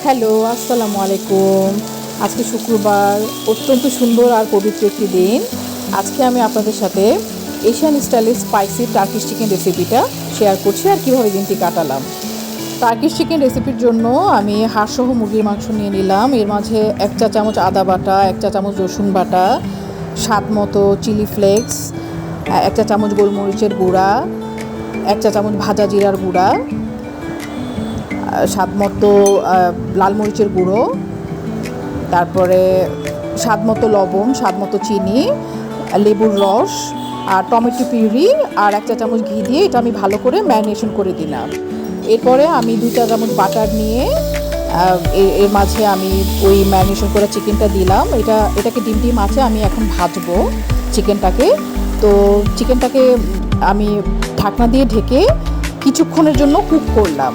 Hello, আসসালামু আলাইকুম। আজকে শুক্রবার, অত্যন্ত সুন্দর আর পবিত্র একটি দিন। আজকে আমি আপনাদের সাথে এশিয়ান স্টাইলের স্পাইসি টার্কিশ চিকেন রেসিপিটা শেয়ার করছি আর কীভাবে দিনটি কাটালাম। টার্কিশ চিকেন রেসিপির জন্য আমি হাড়সহ মুরগির মাংস নিয়ে নিলাম। এর মাঝে 1 চা চামচ আদা বাটা, 1 চা চামচ রসুন বাটা, স্বাদ মতো চিলি ফ্লেক্স, 1 চা চামচ গোলমরিচের গুঁড়া, 1 চা চামচ ভাজা জিরার গুঁড়া, স্বাদ মতো লাল মরিচের গুঁড়ো, তারপরে স্বাদ মতো লবণ, স্বাদ মতো চিনি, লেবুর রস আর টমেটো পিউরি আর 1 চা চামচ ঘি দিয়ে এটা আমি ভালো করে ম্যারিনেশন করে দিলাম। এরপরে আমি 2 চা চামচ বাটার নিয়ে এর মাঝে আমি ওই ম্যারিনেশন করা চিকেনটা দিলাম। এটাকে ডিম আছে আমি এখন ভাজবো চিকেনটাকে। তো চিকেনটাকে আমি ঢাকনা দিয়ে ঢেকে কিছুক্ষণের জন্য কুক করলাম,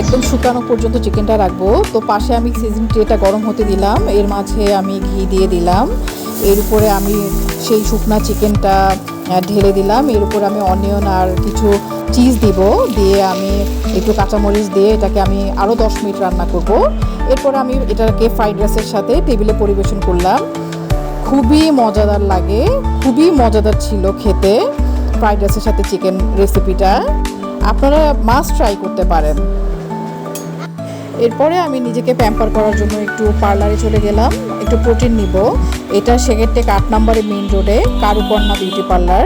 একদম শুকানো পর্যন্ত চিকেনটা রাখবো। তো পাশে আমি সিজনিং ট্রেটা গরম হতে দিলাম, এর মাঝে আমি ঘি দিয়ে দিলাম, এর উপরে আমি সেই শুকনা চিকেনটা ঢেলে দিলাম, এর উপরে আমি অনিয়ন আর কিছু চিজ দিব, দিয়ে আমি একটু কাঁচামরিচ দিয়ে এটাকে আমি আরও 10 মিনিট রান্না করব। এরপরে আমি এটাকে ফ্রাইড রাইসের সাথে টেবিলে পরিবেশন করলাম। খুবই মজাদার লাগে, খুবই মজাদার ছিল খেতে ফ্রাইড রাইসের সাথে চিকেন রেসিপিটা। আপনারা মাস্ট ট্রাই করতে পারেন। এরপরে আমি নিজেকে প্যাম্পার করার জন্য একটু পার্লারে চলে গেলাম, একটু প্রোটিন নিব। এটা সেকেন্ডটেক 8 নম্বরে মেইন রোডে কারুকন্যা বিউটি পার্লার।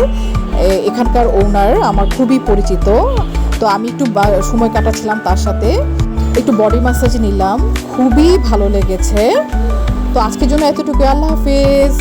এখানকার ওনার আমার খুবই পরিচিত, তো আমি একটু সময় কাটাচ্ছিলাম তার সাথে। একটু বডি ম্যাসাজ নিলাম, খুবই ভালো লেগেছে। তো আজকের জন্য এতটুকু, আল্লাহ হাফেজ।